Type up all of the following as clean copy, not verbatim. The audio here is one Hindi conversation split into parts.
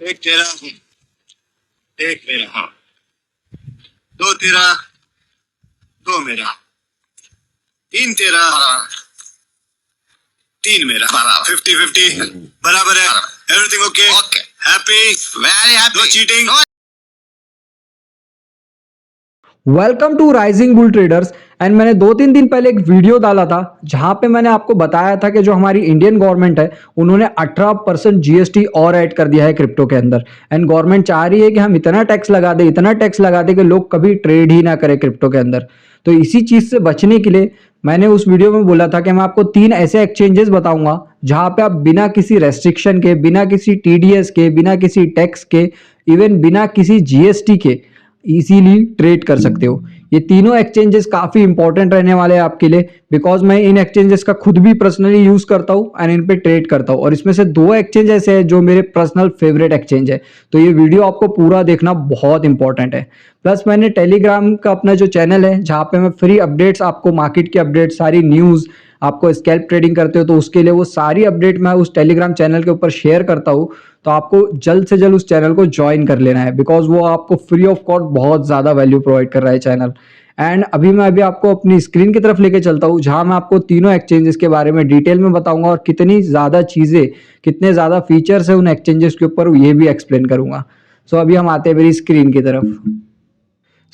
एक तेरा, एक मेरा, हाँ, दो तेरा, दो मेरा, तीन तेरा, तीन मेरा, 50-50 बराबर है। Everything okay? Happy? Very happy. No cheating? Welcome to rising bull traders. And मैंने 2-3 दिन पहले एक वीडियो डाला था जहां पे मैंने आपको बताया था कि जो हमारी इंडियन गवर्नमेंट है उन्होंने 18% जीएसटी और ऐड कर दिया है क्रिप्टो के अंदर। एंड गवर्नमेंट चाह रही है कि हम इतना टैक्स लगा दें, इतना टैक्स लगा दें कि लोग कभी ट्रेड ही ना करें क्रिप्टो के अंदर। तो इसी चीज से बचने के लिए मैंने उस वीडियो में बोला था कि मैं आपको 3 ऐसे एक्सचेंजेस बताऊंगा जहां पे आप बिना किसी रेस्ट्रिक्शन के, बिना किसी टीडीएस के, बिना किसी टैक्स के, इवन बिना किसी जीएसटी के इजीली ट्रेड कर सकते हो। ये तीनों एक्सचेंजेस काफी इंपॉर्टेंट रहने वाले हैं आपके लिए, बिकॉज मैं इन एक्सचेंजेस का खुद भी पर्सनली यूज करता हूँ एंड इन पे ट्रेड करता हूँ। और इसमें से 2 एक्सचेंज ऐसे हैं जो मेरे पर्सनल फेवरेट एक्सचेंज है। तो ये वीडियो आपको पूरा देखना बहुत इंपॉर्टेंट है। प्लस मैंने टेलीग्राम का अपना जो चैनल है जहाँ पे मैं फ्री अपडेट्स, आपको मार्केट की अपडेट, सारी न्यूज, आपको स्कैल्प ट्रेडिंग करते हो तो उसके लिए वो सारी अपडेट मैं उस टेलीग्राम चैनल के ऊपर शेयर करता हूँ। तो आपको जल्द से जल्द उस चैनल को ज्वाइन कर लेना है, बिकॉज वो आपको फ्री ऑफ कॉस्ट बहुत ज़्यादा वैल्यू प्रोवाइड कर रहा है चैनल। एंड मैं आपको अपनी स्क्रीन की तरफ लेके चलता हूँ जहां मैं आपको तीनों एक्सचेंजेस के बारे में डिटेल में बताऊंगा और कितनी ज़्यादा चीज़ें, कितने ज़्यादा फीचर्स है उन एक्सचेंजेस के ऊपर, ये भी एक्सप्लेन करूंगा। सो अभी हम आते हैं मेरी स्क्रीन की तरफ।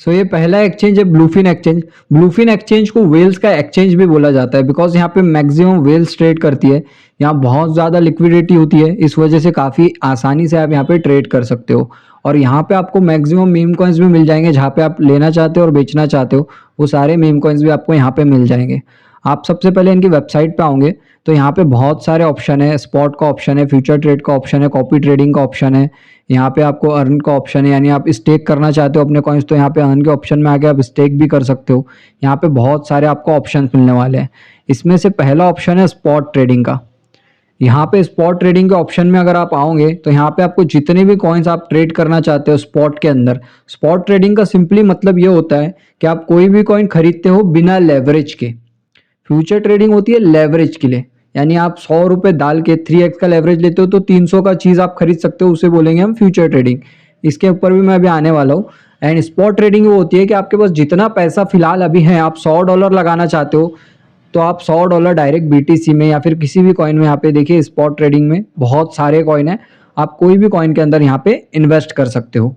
ये पहला एक्सचेंज है ब्लूफिन एक्सचेंज। ब्लूफिन एक्सचेंज को वेल्स का एक्सचेंज भी बोला जाता है, बिकॉज यहाँ पे मैक्सिमम वेल्स ट्रेड करती है। यहाँ बहुत ज़्यादा लिक्विडिटी होती है, इस वजह से काफ़ी आसानी से आप यहाँ पे ट्रेड कर सकते हो। और यहाँ पे आपको मैक्सिमम मीम कॉइन्स भी मिल जाएंगे, जहाँ पे आप लेना चाहते हो और बेचना चाहते हो वो सारे मीम कॉइन्स भी आपको यहाँ पे मिल जाएंगे। आप सबसे पहले इनकी वेबसाइट पे आओगे तो यहाँ पे बहुत सारे ऑप्शन है। स्पॉट का ऑप्शन है, फ्यूचर ट्रेड का ऑप्शन है, कॉपी ट्रेडिंग का ऑप्शन है, यहाँ पे आपको अर्न का ऑप्शन है, यानी आप स्टेक करना चाहते हो अपने कॉइन्स तो यहाँ पे अर्न के ऑप्शन में आके आप स्टेक भी कर सकते हो। यहाँ पे बहुत सारे आपको ऑप्शन मिलने वाले हैं। इसमें से पहला ऑप्शन है स्पॉट ट्रेडिंग का। यहाँ पे स्पॉट ट्रेडिंग के ऑप्शन में अगर आप आओगे तो यहाँ पे आपको जितने भी कॉइन्स आप ट्रेड करना चाहते हो स्पॉट के अंदर, स्पॉट ट्रेडिंग का सिंपली मतलब ये होता है कि आप कोई भी कॉइन खरीदते हो बिना लेवरेज के। फ्यूचर ट्रेडिंग होती है लेवरेज के लिए, यानी आप 100 रुपए डाल के 3x का लेवरेज लेते हो तो 300 का चीज़ आप खरीद सकते हो, उसे बोलेंगे हम फ्यूचर ट्रेडिंग। इसके ऊपर भी मैं अभी आने वाला हूँ। एंड स्पॉट ट्रेडिंग वो होती है कि आपके पास जितना पैसा फिलहाल अभी है, आप $100 लगाना चाहते हो तो आप $100 डायरेक्ट बीटीसी में या फिर किसी भी कॉइन में, यहाँ पे देखिए स्पॉट ट्रेडिंग में बहुत सारे कॉइन है, आप कोई भी कॉइन के अंदर यहाँ पे इन्वेस्ट कर सकते हो।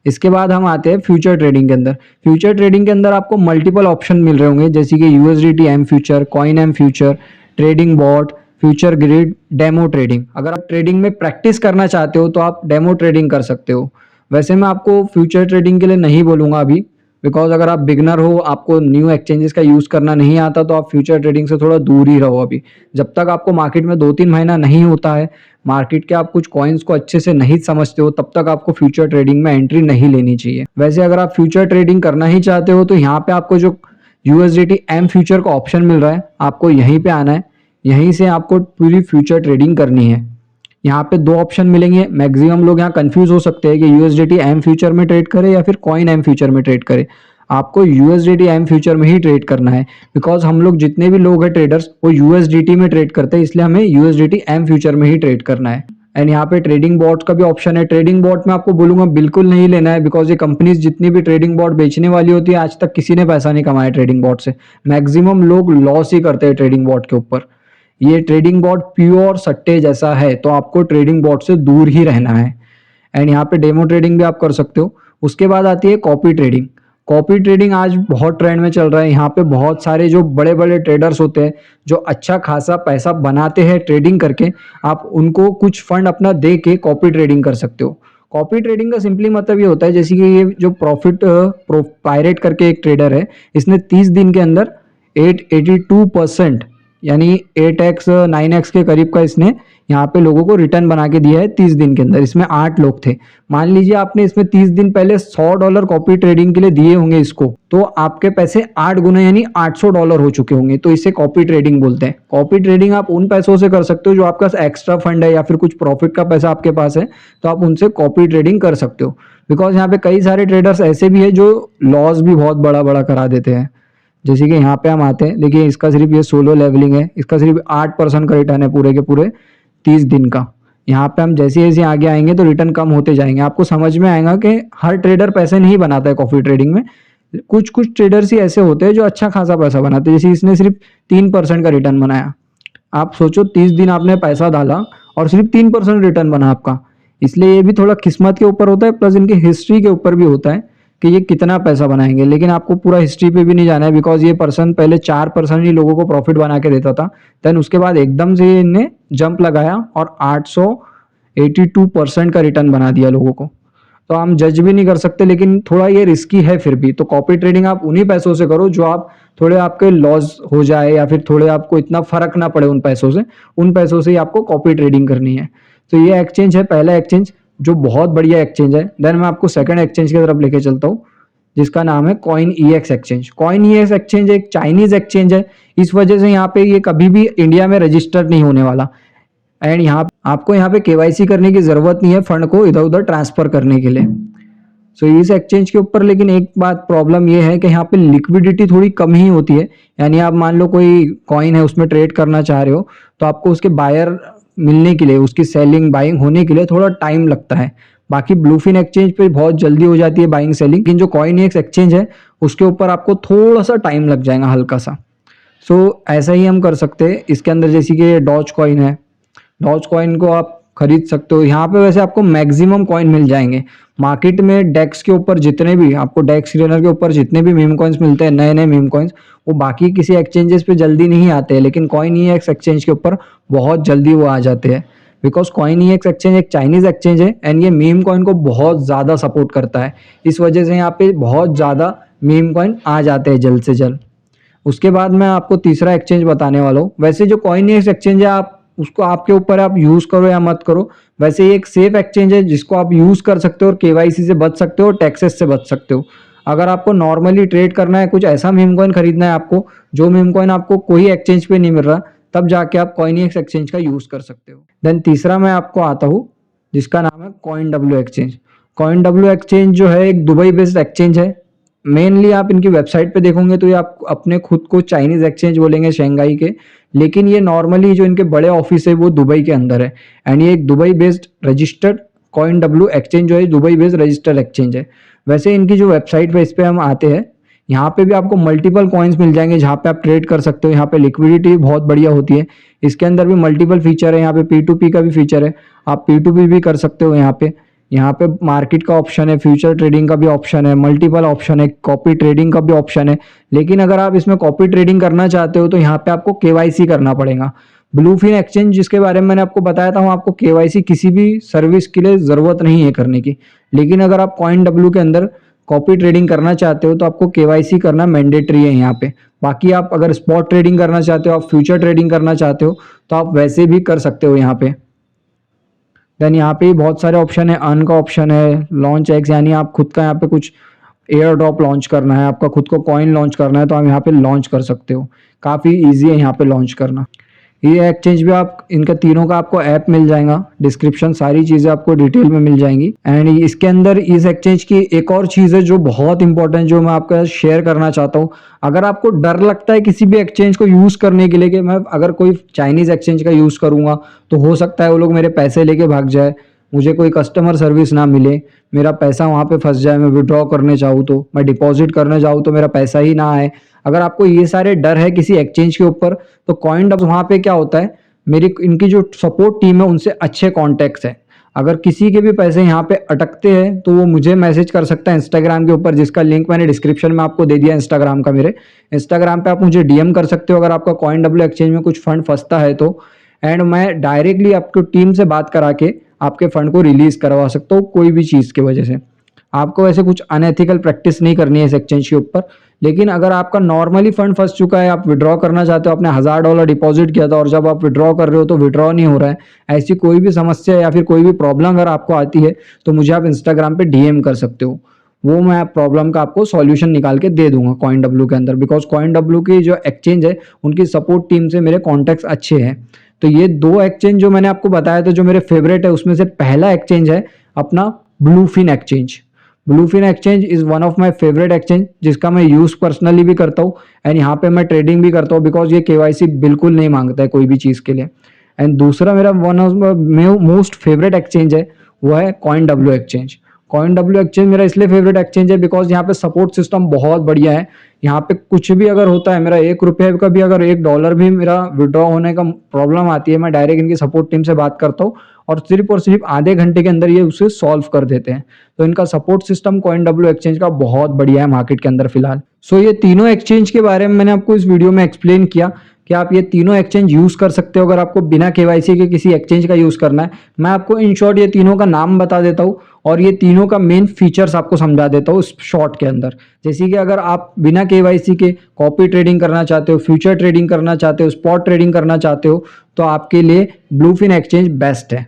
इसके बाद हम आते हैं फ्यूचर ट्रेडिंग के अंदर। फ्यूचर ट्रेडिंग के अंदर आपको मल्टीपल ऑप्शन मिल रहे होंगे, जैसे कि USDT M future, coin M future, trading bot, future grid, demo trading. अगर आप ट्रेडिंग में प्रैक्टिस करना चाहते हो तो आप डेमो ट्रेडिंग कर सकते हो। वैसे मैं आपको फ्यूचर ट्रेडिंग के लिए नहीं बोलूँगा अभी, बिकॉज अगर आप बिगनर हो, आपको न्यू एक्सचेंजेस का यूज़ करना नहीं आता तो आप फ्यूचर ट्रेडिंग से थोड़ा दूर ही रहो अभी। जब तक आपको मार्केट में 2-3 महीना नहीं होता है, मार्केट के आप कुछ कॉइन्स को अच्छे से नहीं समझते हो, तब तक आपको फ्यूचर ट्रेडिंग में एंट्री नहीं लेनी चाहिए। वैसे अगर आप फ्यूचर ट्रेडिंग करना ही चाहते हो तो यहाँ पे आपको जो यूएसडीटी एम फ्यूचर का ऑप्शन मिल रहा है, आपको यहीं पे आना है। यहीं से आपको पूरी फ्यूचर ट्रेडिंग करनी है। यहाँ पे 2 ऑप्शन मिलेंगे। मैक्सिमम लोग यहाँ कंफ्यूज हो सकते हैं कि यूएसडीटी एम फ्यूचर में ट्रेड करें या फिर कॉइन एम फ्यूचर में ट्रेड करें। आपको यूएसडीटी एम फ्यूचर में ही ट्रेड करना है, बिकॉज हम लोग जितने भी लोग हैं ट्रेडर्स वो यूएसडीटी में ट्रेड करते हैं, इसलिए हमें यूएसडीटी एम फ्यूचर में ही ट्रेड करना है। एंड यहाँ पे ट्रेडिंग बॉट का भी ऑप्शन है। ट्रेडिंग बॉट में आपको बोलूंगा बिल्कुल नहीं लेना है, बिकॉज ये कंपनीज जितनी भी ट्रेडिंग बॉट बेचने वाली होती है आज तक किसी ने पैसा नहीं कमाया ट्रेडिंग बॉट से। मैक्सिमम लोग लॉस ही करते हैं ट्रेडिंग बॉट के ऊपर। ये ट्रेडिंग बॉट प्योर सट्टे जैसा है, तो आपको ट्रेडिंग बॉट से दूर ही रहना है। एंड यहाँ पे डेमो ट्रेडिंग भी आप कर सकते हो। उसके बाद आती है कॉपी ट्रेडिंग। कॉपी ट्रेडिंग आज बहुत ट्रेंड में चल रहा है। यहाँ पे बहुत सारे जो बड़े बड़े ट्रेडर्स होते हैं जो अच्छा खासा पैसा बनाते हैं ट्रेडिंग करके, आप उनको कुछ फंड अपना दे के कॉपी ट्रेडिंग कर सकते हो। कॉपी ट्रेडिंग का सिंपली मतलब ये होता है, जैसे कि ये जो पायरेट करके एक ट्रेडर है, इसने 30 दिन के अंदर 882%, यानी 8x 9x के करीब का इसने यहाँ पे लोगों को रिटर्न बना के दिया है 30 दिन के अंदर। इसमें 8 लोग थे। मान लीजिए आपने इसमें 30 दिन पहले $100 कॉपी ट्रेडिंग के लिए दिए होंगे इसको, तो आपके पैसे 8 गुना यानी $800 हो चुके होंगे, तो इसे कॉपी ट्रेडिंग बोलते हैं। कॉपी ट्रेडिंग आप उन पैसों से कर सकते हो जो आपका एक्स्ट्रा फंड है या फिर कुछ प्रॉफिट का पैसा आपके पास है, तो आप उनसे कॉपी ट्रेडिंग कर सकते हो। बिकॉज यहाँ पे कई सारे ट्रेडर्स ऐसे भी है जो लॉस भी बहुत बड़ा बड़ा करा देते हैं। जैसे कि यहाँ पे हम आते हैं, देखिए इसका सिर्फ ये सोलो लेवलिंग है, इसका सिर्फ 8% का रिटर्न है पूरे के पूरे 30 दिन का। यहाँ पे हम जैसे जैसे आगे आएंगे तो रिटर्न कम होते जाएंगे। आपको समझ में आएगा कि हर ट्रेडर पैसे नहीं बनाता है कॉफ़ी ट्रेडिंग में। कुछ कुछ ट्रेडर्स ही ऐसे होते हैं जो अच्छा खासा पैसा बनाते हैं, जैसे इसने सिर्फ 3% का रिटर्न बनाया। आप सोचो 30 दिन आपने पैसा डाला और सिर्फ 3% रिटर्न बना आपका। इसलिए ये भी थोड़ा किस्मत के ऊपर होता है, प्लस इनकी हिस्ट्री के ऊपर भी होता है कि ये कितना पैसा बनाएंगे। लेकिन आपको पूरा हिस्ट्री पे भी नहीं जाना है, बिकॉज ये पर्सन पहले 4% ही लोगों को प्रॉफिट बना के देता था। देन उसके बाद एकदम से इनने जंप लगाया और 882% का रिटर्न बना दिया लोगों को। तो हम जज भी नहीं कर सकते, लेकिन थोड़ा ये रिस्की है फिर भी। तो कॉपी ट्रेडिंग आप उन्हीं पैसों से करो जो आप थोड़े आपके लॉस हो जाए या फिर थोड़े आपको इतना फर्क ना पड़े उन पैसों से। उन पैसों से ही आपको कॉपी ट्रेडिंग करनी है। तो ये एक्सचेंज है पहला एक्सचेंज जो बहुत बढ़िया एक्सचेंज है। देन मैं आपको सेकंड एक्सचेंज की तरफ लेके चलता हूँ जिसका नाम है coin EX exchange. Coin EX exchange एक चाइनीज एक्सचेंज है, इस वजह से यहाँ पे ये कभी भी इंडिया में रजिस्टर नहीं होने वाला। एंड यहाँ आपको यहाँ पे केवाईसी करने की जरूरत नहीं है फंड को इधर उधर ट्रांसफर करने के लिए। सो इस एक्सचेंज के ऊपर लेकिन एक बात प्रॉब्लम ये है कि यहाँ पे लिक्विडिटी थोड़ी कम ही होती है। यानी आप मान लो कोई कॉइन है उसमें ट्रेड करना चाह रहे हो तो आपको उसके बायर मिलने के लिए, उसकी सेलिंग बाइंग होने के लिए थोड़ा टाइम लगता है। बाकी ब्लूफिन एक्सचेंज पे बहुत जल्दी हो जाती है बाइंग सेलिंग, लेकिन जो कॉइनएक्स एक्सचेंज है उसके ऊपर आपको थोड़ा सा टाइम लग जाएगा हल्का सा। सो ऐसा ही हम कर सकते हैं इसके अंदर, जैसे कि डॉज कॉइन है, डॉज कॉइन को आप खरीद सकते हो। यहाँ पे वैसे आपको मैक्सिमम कॉइन मिल जाएंगे मार्केट में। डेक्स के ऊपर जितने भी आपको, डेक्स क्लीनर के ऊपर जितने भी मीम कॉइन्स मिलते हैं, नए नए मीम कॉइन्स, वो बाकी किसी एक्सचेंजेस पे जल्दी नहीं आते हैं, लेकिन कॉइन ईएक्स एक्सचेंज के ऊपर बहुत जल्दी वो आ जाते हैं। बिकॉज कॉइन ईएक्स एक्सचेंज एक चाइनीज एक्सचेंज है एंड ये मीम कॉइन को बहुत ज़्यादा सपोर्ट करता है। इस वजह से यहाँ पे बहुत ज़्यादा मीम कॉइन आ जाते हैं जल्द से जल्द। उसके बाद मैं आपको तीसरा एक्सचेंज बताने वाला हूँ। वैसे जो कॉइनएक्स एक्सचेंज है आप उसको आपके ऊपर आप यूज़ करो या मत करो, वैसे ये एक सेफ एक्सचेंज है जिसको आप यूज़ कर सकते हो और केवाईसी से बच सकते हो और टैक्सेस से बच सकते हो। अगर आपको नॉर्मली ट्रेड करना है, कुछ ऐसा मीम कॉइन खरीदना है आपको जो मीम कॉइन आपको कोई एक्सचेंज पे नहीं मिल रहा, तब जाके आप कॉइनएक्स एक्सचेंज का यूज़ कर सकते हो। देन तीसरा मैं आपको आता हूँ जिसका नाम है coin W exchange. Coin W exchange जो है एक दुबई बेस्ड एक्सचेंज है। मेनली आप इनकी वेबसाइट पे देखोगे तो ये आप अपने खुद को चाइनीज एक्सचेंज बोलेंगे शंघाई के, लेकिन ये नॉर्मली जो इनके बड़े ऑफिस है वो दुबई के अंदर है। एंड ये एक Dubai based registered coin W exchange जो है दुबई बेस्ड रजिस्टर्ड एक्सचेंज है। वैसे इनकी जो वेबसाइट पे इस पे हम आते हैं, यहाँ पे भी आपको मल्टीपल कॉइन्स मिल जाएंगे जहाँ पे आप ट्रेड कर सकते हो। यहाँ पे लिक्विडिटी बहुत बढ़िया होती है। इसके अंदर भी मल्टीपल फीचर है, यहाँ पे P2P का भी फीचर है, आप P2P भी कर सकते हो। यहाँ पे मार्केट का ऑप्शन है, फ्यूचर ट्रेडिंग का भी ऑप्शन है, मल्टीपल ऑप्शन है, कॉपी ट्रेडिंग का भी ऑप्शन है। लेकिन अगर आप इसमें कॉपी ट्रेडिंग करना चाहते हो तो यहाँ पे आपको केवाईसी करना पड़ेगा। ब्लूफिन एक्सचेंज जिसके बारे में मैंने आपको बताया था, वहाँ आपको केवाईसी किसी भी सर्विस के लिए ज़रूरत नहीं है करने की। लेकिन अगर आप कॉइन डब्ल्यू के अंदर कॉपी ट्रेडिंग करना चाहते हो तो आपको केवाईसी करना मैंडेटरी है यहाँ पे। बाकी आप अगर स्पॉट ट्रेडिंग करना चाहते हो, आप फ्यूचर ट्रेडिंग करना चाहते हो तो आप वैसे भी कर सकते हो यहाँ पे। देन यहाँ पे बहुत सारे ऑप्शन है, अर्न का ऑप्शन है, लॉन्च एक्स, यानी आप खुद का यहाँ पे कुछ एयर ड्रॉप लॉन्च करना है, आपका खुद को कॉइन लॉन्च करना है तो आप यहाँ पे लॉन्च कर सकते हो। काफ़ी इजी है यहाँ पे लॉन्च करना। ये एक्सचेंज भी आप, इनका तीनों का आपको ऐप मिल जाएगा, डिस्क्रिप्शन सारी चीज़ें आपको डिटेल में मिल जाएंगी। एंड इसके अंदर इस एक्सचेंज की एक और चीज़ है जो बहुत इंपॉर्टेंट, जो मैं आपके साथ शेयर करना चाहता हूँ। अगर आपको डर लगता है किसी भी एक्सचेंज को यूज़ करने के लिए कि मैं अगर कोई चाइनीज़ एक्सचेंज का यूज़ करूँगा तो हो सकता है वो लोग मेरे पैसे लेके भाग जाए, मुझे कोई कस्टमर सर्विस ना मिले, मेरा पैसा वहाँ पे फंस जाए, मैं विड्रॉ करने चाहूँ तो, मैं डिपॉजिट करने जाऊँ तो मेरा पैसा ही ना आए। अगर आपको ये सारे डर है किसी एक्सचेंज के ऊपर तो कॉइन डब्ल्यू, वहाँ पे क्या होता है, इनकी जो सपोर्ट टीम है उनसे अच्छे कॉन्टैक्ट्स है। अगर किसी के भी पैसे यहाँ पे अटकते हैं तो वो मुझे मैसेज कर सकता है इंस्टाग्राम के ऊपर, जिसका लिंक मैंने डिस्क्रिप्शन में आपको दे दिया इंस्टाग्राम का। मेरे इंस्टाग्राम पे आप मुझे डीएम कर सकते हो अगर आपका कॉइन डब्ल्यू एक्सचेंज में कुछ फंड फंसता है तो। एंड मैं डायरेक्टली आपको टीम से बात करा के आपके फंड को रिलीज करवा सकता हूँ कोई भी चीज़ की वजह से। आपको वैसे कुछ अनएथिकल प्रैक्टिस नहीं करनी है इस एक्सचेंज के ऊपर। लेकिन अगर आपका नॉर्मली फंड फंस चुका है, आप विड्रॉ करना चाहते हो, आपने $1000 डिपॉजिट किया था और जब आप विड्रॉ कर रहे हो तो विड्रॉ नहीं हो रहा है, ऐसी कोई भी समस्या या फिर कोई भी प्रॉब्लम अगर आपको आती है तो मुझे आप इंस्टाग्राम पे डीएम कर सकते हो। वो मैं प्रॉब्लम का आपको सॉल्यूशन निकाल के दे दूंगा कॉइन डब्ल्यू के अंदर, बिकॉज कॉइन डब्ल्यू की जो एक्सचेंज है उनकी सपोर्ट टीम से मेरे कॉन्टैक्ट्स अच्छे हैं। तो ये दो एक्सचेंज जो मैंने आपको बताया था जो मेरे फेवरेट है, उसमें से पहला एक्सचेंज है अपना bluefin exchange. Bluefin exchange is one of my favourite exchange जिसका मैं यूज़ पर्सनली भी करता हूँ एंड यहाँ पे मैं ट्रेडिंग भी करता हूँ, बिकॉज ये केवाईसी बिल्कुल नहीं मांगता है कोई भी चीज़ के लिए। एंड दूसरा मेरा one of most favourite exchange है वो है CoinW एक्सचेंज। CoinW एक्सचेंज मेरा इसलिए फेवरेट एक्सचेंज है बिकॉज यहाँ पे सपोर्ट सिस्टम बहुत बढ़िया है। यहाँ पे कुछ भी अगर होता है, मेरा $1 का भी अगर $1 भी मेरा विड्रॉ होने का प्रॉब्लम आती है, मैं डायरेक्ट इनकी सपोर्ट टीम से बात करता हूँ और सिर्फ आधे घंटे के अंदर ये उसे सॉल्व कर देते हैं। तो इनका सपोर्ट सिस्टम CoinW एक्सचेंज का बहुत बढ़िया है मार्केट के अंदर फिलहाल। सो ये तीनों एक्सचेंज के बारे में मैंने आपको इस वीडियो में एक्सप्लेन किया कि आप ये तीनों एक्सचेंज यूज कर सकते हो अगर आपको बिना केवाईसी के किसी एक्सचेंज का यूज करना है। मैं आपको इन शॉर्ट ये तीनों का नाम बता देता हूँ और ये तीनों का मेन फीचर्स आपको समझा देता हूँ इस शॉर्ट के अंदर। जैसे कि अगर आप बिना केवाईसी के कॉपी ट्रेडिंग करना चाहते हो, फ्यूचर ट्रेडिंग करना चाहते हो, स्पॉट ट्रेडिंग करना चाहते हो, तो आपके लिए ब्लूफिन एक्सचेंज बेस्ट है।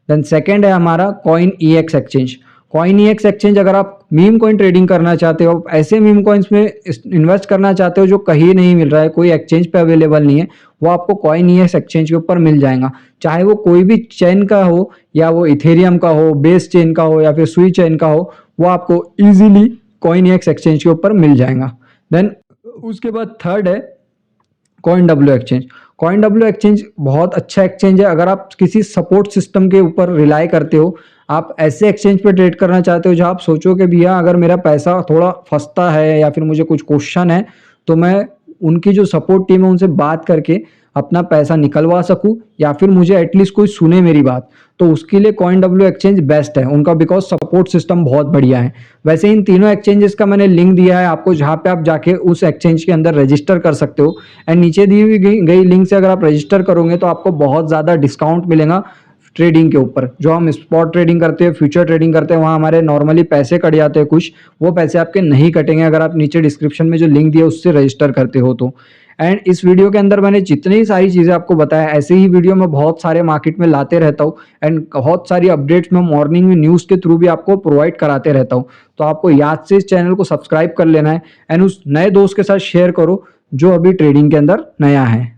देन सेकेंड है हमारा CoinEX एक्सचेंज। CoinEX एक्सचेंज अगर आप मीम कॉइन ट्रेडिंग करना चाहते हो, ऐसे मीम कॉइन्स में इन्वेस्ट करना चाहते हो जो कहीं नहीं मिल रहा है, कोई एक्सचेंज पे अवेलेबल नहीं है, वो आपको CoinEX एक्सचेंज के ऊपर मिल जाएगा। चाहे वो कोई भी चेन का हो या वो इथेरियम का हो, बेस चेन का हो या फिर सुई चेन का हो, वो आपको इजीली CoinEX एक्सचेंज के ऊपर मिल जाएगा। देन उसके बाद थर्ड है CoinW एक्सचेंज। CoinW एक्सचेंज बहुत अच्छा एक्सचेंज है अगर आप किसी सपोर्ट सिस्टम के ऊपर रिलाई करते हो, आप ऐसे एक्सचेंज पे ट्रेड करना चाहते हो जहां आप सोचो कि भैया अगर मेरा पैसा थोड़ा फंसता है या फिर मुझे कुछ क्वेश्चन है तो मैं उनकी जो सपोर्ट टीम है उनसे बात करके अपना पैसा निकलवा सकूं या फिर मुझे एटलीस्ट कोई सुने मेरी बात, तो उसके लिए CoinW एक्सचेंज बेस्ट है उनका बिकॉज सपोर्ट सिस्टम बहुत बढ़िया है। वैसे इन तीनों एक्सचेंजेस का मैंने लिंक दिया है आपको जहां पे आप जाके उस एक्सचेंज के अंदर रजिस्टर कर सकते हो एंड नीचे दी हुई गई लिंक से अगर आप रजिस्टर करोगे तो आपको बहुत ज़्यादा डिस्काउंट मिलेगा ट्रेडिंग के ऊपर। जो हम स्पॉट ट्रेडिंग करते हैं, फ्यूचर ट्रेडिंग करते हैं, वहाँ हमारे नॉर्मली पैसे कट जाते हैं कुछ, वो पैसे आपके नहीं कटेंगे अगर आप नीचे डिस्क्रिप्शन में जो लिंक दिया उससे रजिस्टर करते हो तो। एंड इस वीडियो के अंदर मैंने जितनी सारी चीज़ें आपको बताया, ऐसे ही वीडियो मैं बहुत सारे मार्केट में लाते रहता हूँ एंड बहुत सारी अपडेट्स मैं मॉर्निंग में न्यूज़ के थ्रू भी आपको प्रोवाइड कराते रहता हूँ। तो आपको याद से इस चैनल को सब्सक्राइब कर लेना है एंड उस नए दोस्त के साथ शेयर करो जो अभी ट्रेडिंग के अंदर नया है।